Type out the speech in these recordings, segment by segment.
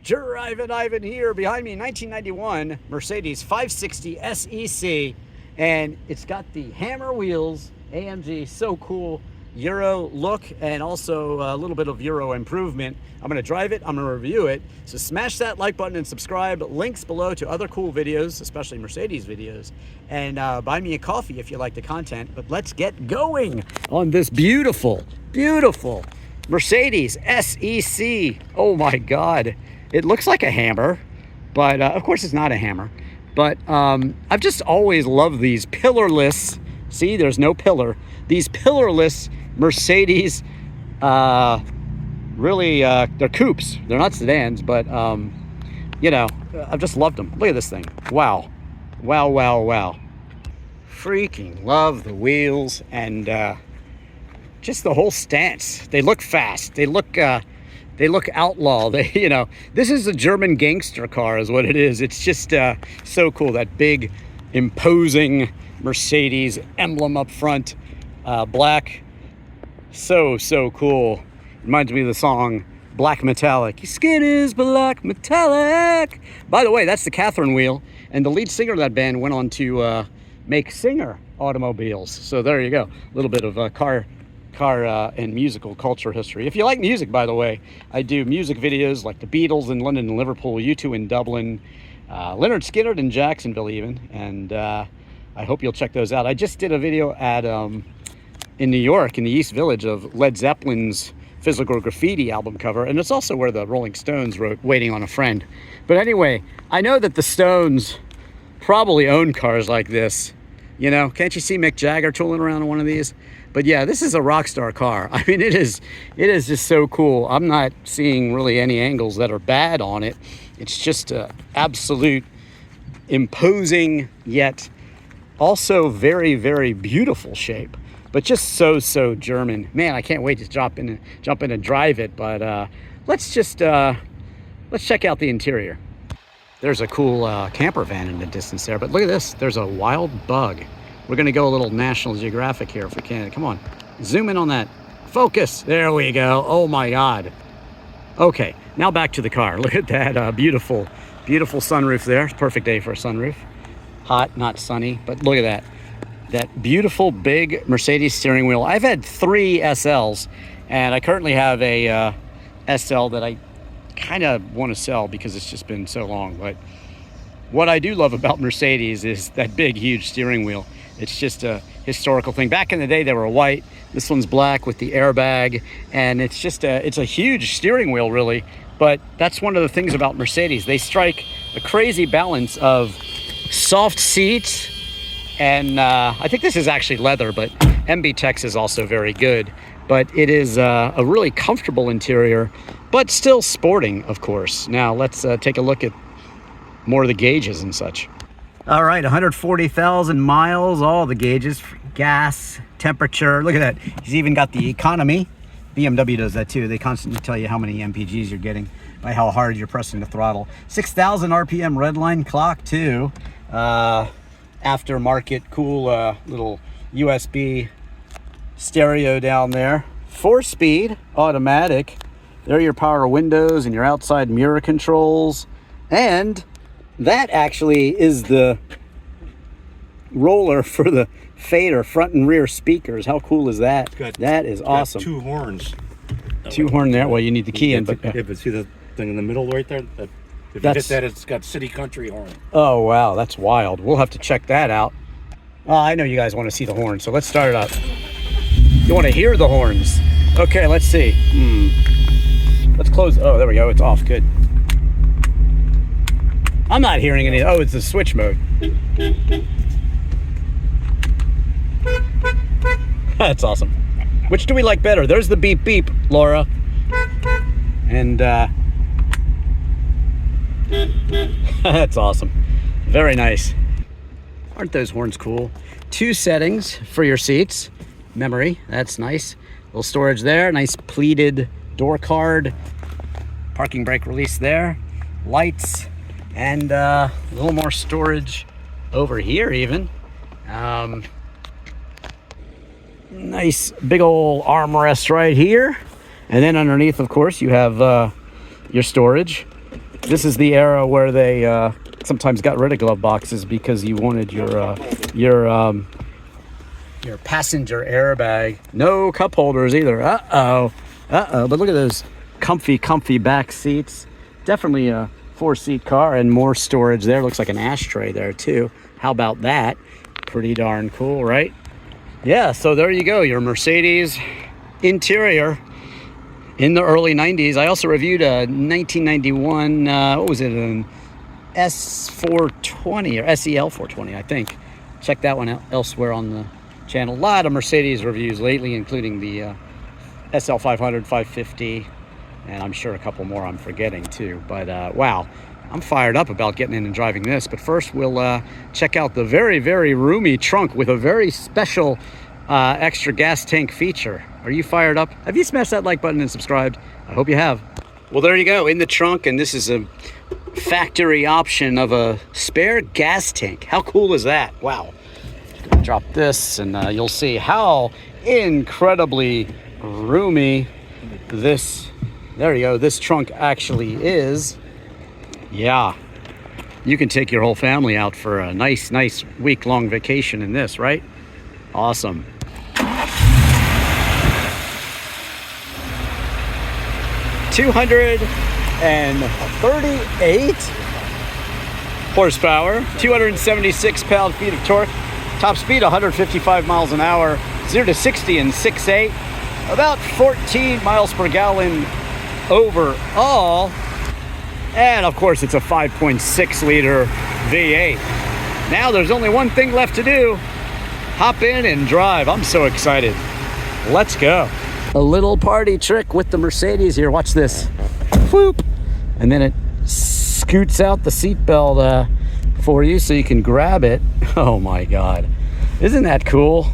Drivin Ivan here. Behind me, 1991 Mercedes 560 SEC, and it's got the hammer wheels, AMG, so cool, Euro look, and also a little bit of Euro improvement. I'm gonna drive it, I'm gonna review it, so smash that like button and subscribe. Links below to other cool videos, especially Mercedes videos, and buy me a coffee if you like the content. But let's get going on this beautiful, beautiful Mercedes SEC. Oh my God. It looks like a hammer, but of course it's not a hammer. But I've just always loved these pillarless, see, there's no pillar, these pillarless Mercedes, really, they're coupes. They're not sedans, but, you know, I've just loved them. Look at this thing. Wow. Wow, wow, wow. Freaking love the wheels and just the whole stance. They look fast. They look outlaw. They, you know, this is a German gangster car is what it is. It's just so cool. That big, imposing Mercedes emblem up front, black. So cool. Reminds me of the song Black Metallic. Your skin is black metallic. By the way, that's the Catherine wheel. And the lead singer of that band went on to make Singer automobiles. So there you go. A little bit of car and musical culture history. If you like music, by the way, I do music videos like the Beatles in London and Liverpool, U2 in Dublin, Leonard Skinner in Jacksonville even, and I hope you'll check those out. I just did a video at in New York, in the East Village, of Led Zeppelin's Physical Graffiti album cover, and it's also where the Rolling Stones wrote Waiting on a Friend. But anyway, I know that the Stones probably own cars like this. You know, can't you see Mick Jagger tooling around in one of these? But yeah, this is a rock star car. I mean, it is just so cool. I'm not seeing really any angles that are bad on it. It's just a absolute imposing, yet also very, very beautiful shape. But just so German. Man, I can't wait to jump in and drive it. But let's check out the interior. There's a cool camper van in the distance there, but look at this. There's a wild bug. We're gonna go a little National Geographic here if we can. Come on, zoom in on that. Focus, there we go. Oh my God. Okay, now back to the car. Look at that beautiful, beautiful sunroof there. Perfect day for a sunroof. Hot, not sunny, but look at that. That beautiful big Mercedes steering wheel. I've had 3 SLs, and I currently have a SL that I kind of want to sell because it's just been so long. But what I do love about Mercedes is that big, huge steering wheel. It's just a historical thing. Back in the day, they were white. This one's black with the airbag, and it's just it's a huge steering wheel, really. But that's one of the things about Mercedes. They strike a crazy balance of soft seats, and I think this is actually leather, but MB Tex is also very good. But it is a really comfortable interior, but still sporting, of course. Now let's take a look at more of the gauges and such. All right, 140,000 miles, all the gauges, gas, temperature. Look at that. He's even got the economy. BMW does that too. They constantly tell you how many MPGs you're getting by how hard you're pressing the throttle. 6,000 RPM redline clock too. Aftermarket, cool little USB stereo down there. 4-speed automatic. There are your power windows and your outside mirror controls. And that actually is the roller for the fader, front and rear speakers. How cool is that? That is awesome. 2 horns. 2 horn there. Well, you need the key in, but yeah, but see the thing in the middle right there? If you hit that, it's got city country horn. Oh wow, that's wild. We'll have to check that out. I know you guys want to see the horn, so let's start it up. You want to hear the horns? Okay, let's see. Let's close. Oh, there we go. It's off. Good. I'm not hearing any. Oh, it's the switch mode. That's awesome. Which do we like better? There's the beep beep, Laura. And that's awesome. Very nice. Aren't those horns cool? 2 settings for your seats. Memory, that's nice. A little storage there. Nice pleated door card. Parking brake release there. Lights. And a little more storage over here even. Nice big old armrest right here. And then underneath, of course, you have your storage. This is the era where they sometimes got rid of glove boxes because you wanted your passenger airbag. No cup holders either. Uh-oh. But look at those comfy back seats. Definitely a 4-seat car, and more storage there. Looks like an ashtray there too. How about that? Pretty darn cool, right? Yeah, so there you go, your Mercedes interior in the early 90s. I also reviewed a 1991, what was it, an S420 or SEL 420, I think. Check that one out elsewhere on the channel. A lot of Mercedes reviews lately, including the SL 500, 550, and I'm sure a couple more I'm forgetting too. But wow, I'm fired up about getting in and driving this. But first we'll check out the very, very roomy trunk with a very special extra gas tank feature. Are you fired up? Have you smashed that like button and subscribed? I hope you have. Well, there you go, in the trunk, and this is a factory option of a spare gas tank. How cool is that? Wow. Drop this and you'll see how incredibly roomy this, there you go, this trunk actually is. Yeah, you can take your whole family out for a nice week-long vacation in this, right? Awesome. 238 horsepower, 276 pound-feet of torque, top speed 155 miles an hour, 0 to 60 in 6.8, about 14 miles per gallon overall. And of course, it's a 5.6 liter V8. Now there's only one thing left to do. Hop in and drive. I'm so excited. Let's go. A little party trick with the Mercedes here. Watch this. Whoop. And then it scoots out the seatbelt for you so you can grab it. Oh my God. Isn't that cool?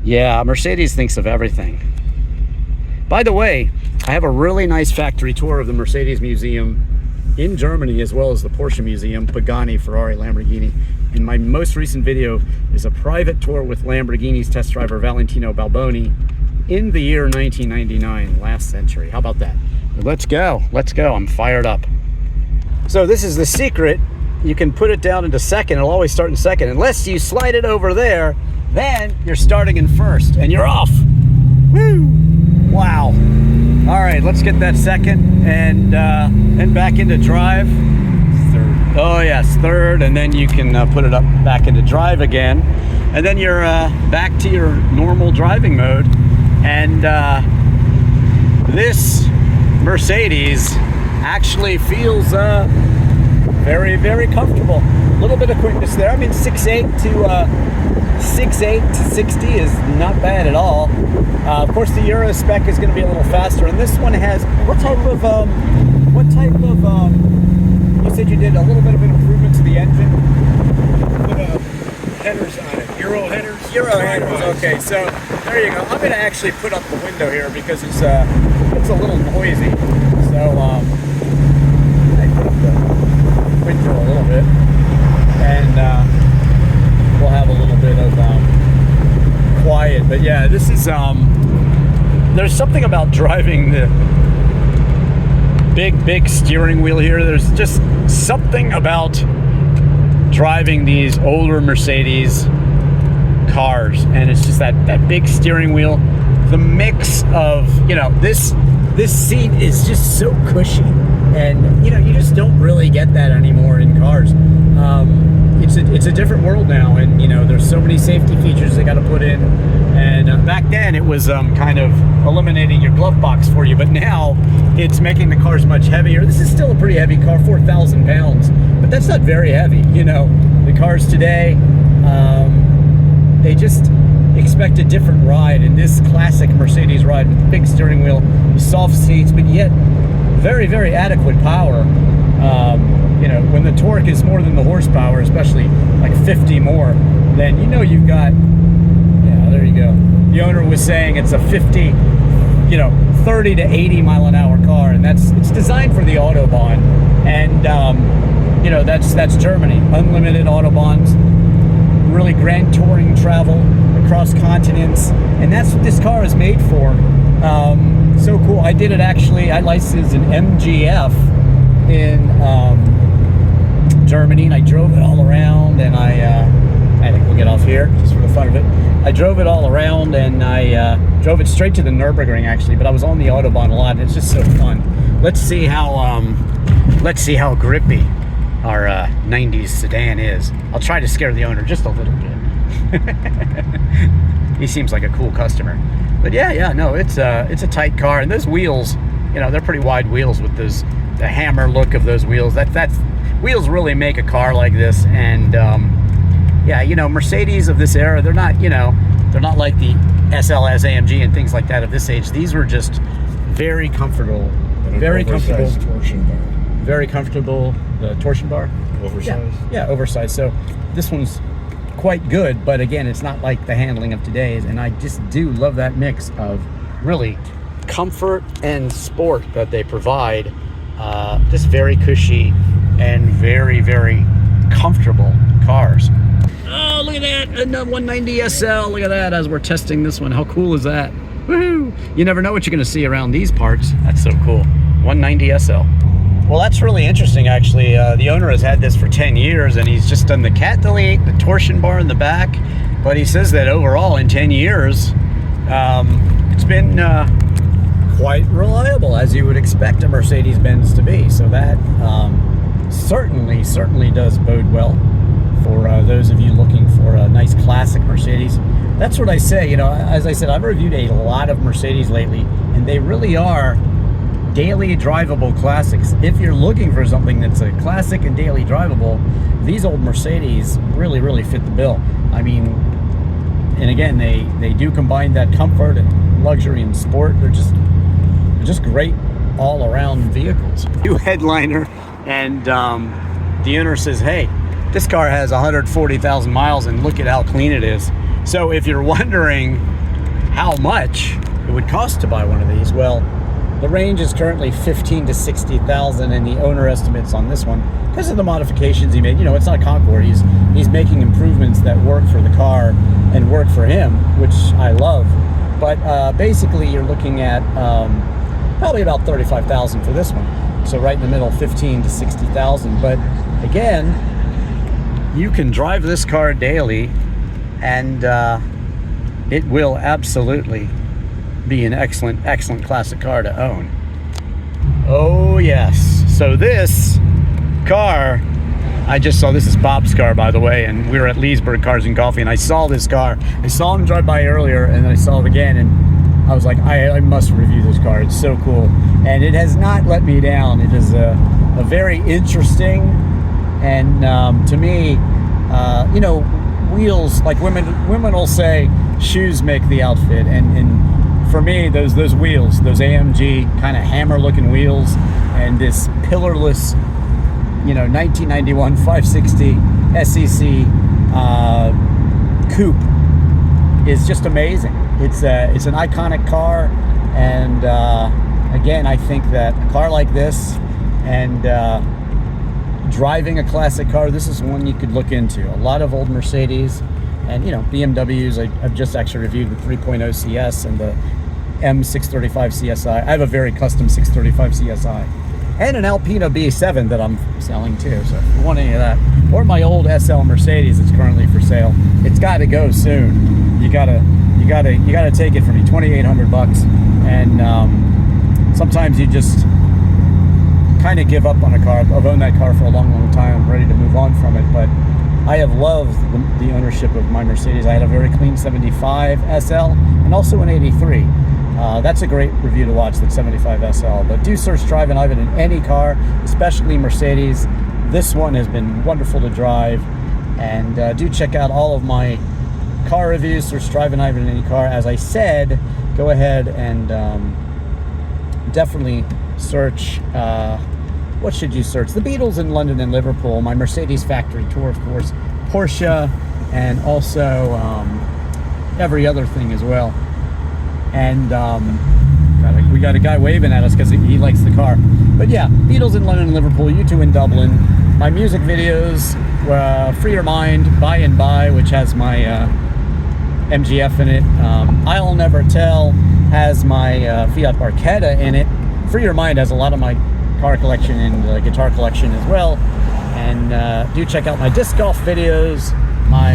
Yeah, Mercedes thinks of everything. By the way, I have a really nice factory tour of the Mercedes Museum in Germany, as well as the Porsche Museum, Pagani, Ferrari, Lamborghini. And my most recent video is a private tour with Lamborghini's test driver Valentino Balboni in the year 1999, last century. How about that? Let's go. Let's go. I'm fired up. So this is the secret. You can put it down into second. It'll always start in second. Unless you slide it over there, then you're starting in first and you're off. Woo! Wow. All right, let's get that second and back into drive. Third. Oh yes, third, and then you can put it up back into drive again, and then you're back to your normal driving mode. And this Mercedes actually feels very, very comfortable. A little bit of quickness there. I mean, 6.8 to 60 is not bad at all. Of course, the Euro spec is going to be a little faster, and this one has what type of you said you did a little bit of an improvement to the engine. Put headers on it. Euro headers. Euro headers. Okay, so there you go. I'm going to actually put up the window here because it's a little noisy. So I put up the window a little bit, and we'll have a little bit of quiet. But yeah, this is there's something about driving the big steering wheel here. There's just something about driving these older Mercedes cars, and it's just that big steering wheel. The mix of, you know, this seat is just so cushy, and you know, you just don't really get that anymore in cars. It's a different world now, and you know, there's so many safety features they got to put in. And back then it was kind of eliminating your glove box for you, but now it's making the cars much heavier. This is still a pretty heavy car, 4,000 pounds, but that's not very heavy. You know, the cars today, they just expect a different ride, and this classic Mercedes ride with the big steering wheel, soft seats, but yet very, very adequate power. You know, when the torque is more than the horsepower, especially like 50 more, then you know you've got, yeah, there you go. The owner was saying it's a 50, you know, 30 to 80 mile an hour car, and it's designed for the Autobahn, and you know, that's Germany. Unlimited Autobahns, really grand touring travel across continents, and that's what this car is made for. So cool. I did it actually. I licensed an MGF in Germany, and I drove it all around, and I think we'll get off here just for the fun of it. I drove it all around, and I drove it straight to the Nürburgring actually, but I was on the Autobahn a lot, and it's just so fun. Let's see how grippy our 90s sedan is. I'll try to scare the owner just a little bit. He seems like a cool customer. But yeah, no, it's a tight car, and those wheels, you know, they're pretty wide wheels with those, the hammer look of those wheels. That's wheels really make a car like this. And yeah, you know, Mercedes of this era, they're not, you know, they're not like the SLS AMG and things like that of this age. These were just very comfortable, very comfortable. Torsion bar. Very comfortable. The torsion bar. Oversized. Yeah, oversized. So this one's quite good, but again, it's not like the handling of today's, and I just do love that mix of really comfort and sport that they provide. Just very cushy and very, very comfortable cars. Oh, look at that, a 190 SL. Look at that as we're testing this one. How cool is that? Woohoo! You never know what you're going to see around these parts. That's so cool. 190 SL. Well, that's really interesting, actually. The owner has had this for 10 years, and he's just done the cat delete, the torsion bar in the back. But he says that overall, in 10 years, it's been quite reliable, as you would expect a Mercedes-Benz to be. So that certainly does bode well for those of you looking for a nice classic Mercedes. That's what I say. You know, as I said, I've reviewed a lot of Mercedes lately, and they really are daily drivable classics. If you're looking for something that's a classic and daily drivable, these old Mercedes really fit the bill. I mean, and again, they do combine that comfort and luxury and sport. They're just great all-around vehicles. New headliner, and the owner says, hey, this car has 140,000 miles, and look at how clean it is. So if you're wondering how much it would cost to buy one of these, well, the range is currently 15 to 60,000, and the owner estimates on this one, because of the modifications he made. You know, it's not a Concord. He's making improvements that work for the car and work for him, which I love. But basically, you're looking at probably about 35,000 for this one. So right in the middle, 15 to 60,000. But again, you can drive this car daily, and it will absolutely be an excellent classic car to own. Oh yes. So this car, I just saw, this is Bob's car, by the way, and we were at Leesburg Cars and Coffee, and I saw this car. I saw him drive by earlier, and then I saw it again, and I was like, I must review this car. It's so cool, and it has not let me down. It is a very interesting, and to me, you know, wheels, like women will say shoes make the outfit, and for me, those wheels, those AMG kind of hammer looking wheels, and this pillarless, you know, 1991 560 SEC coupe is just amazing. It's an iconic car, and again, I think that a car like this and driving a classic car, this is one you could look into. A lot of old Mercedes and, you know, BMWs. I've just actually reviewed the 3.0 CS and the M635 CSI. I have a very custom 635 CSI and an Alpina B7 that I'm selling too. So if you want any of that, or my old SL Mercedes that's currently for sale, it's got to go soon. You gotta take it from me. 2,800 bucks, and sometimes you just kind of give up on a car. I've owned that car for a long time. I'm ready to move on from it, but I have loved the ownership of my Mercedes. I had a very clean 75 SL and also an 83. That's a great review to watch, that 75 SL. But do search Drivin Ivan in any car, especially Mercedes. This one has been wonderful to drive. And do check out all of my car reviews. Search Drivin Ivan in any car. As I said, go ahead and definitely search, what should you search? The Beatles in London and Liverpool, my Mercedes factory tour, of course, Porsche, and also every other thing as well. And we got a guy waving at us because he likes the car. But yeah, Beatles in London and Liverpool, U2 in Dublin. My music videos, Free Your Mind, By and By, which has my MGF in it. I'll Never Tell has my Fiat Barchetta in it. Free Your Mind has a lot of my car collection and guitar collection as well. And do check out my disc golf videos, my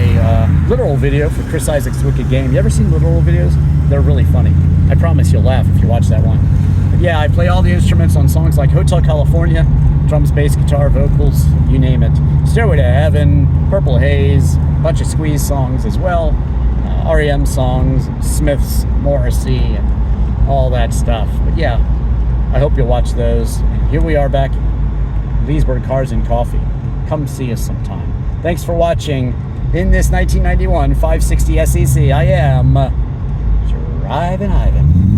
literal video for Chris Isaac's Wicked Game. You ever seen literal videos? They're really funny. I promise you'll laugh if you watch that one. But yeah, I play all the instruments on songs like Hotel California, drums, bass, guitar, vocals, you name it. Stairway to Heaven, Purple Haze, bunch of Squeeze songs as well, REM songs, Smiths, Morrissey, and all that stuff. But yeah, I hope you'll watch those. And here we are back at Leesburg Cars and Coffee. Come see us sometime. Thanks for watching. In this 1991 560 SEC, I am Drivin Ivan.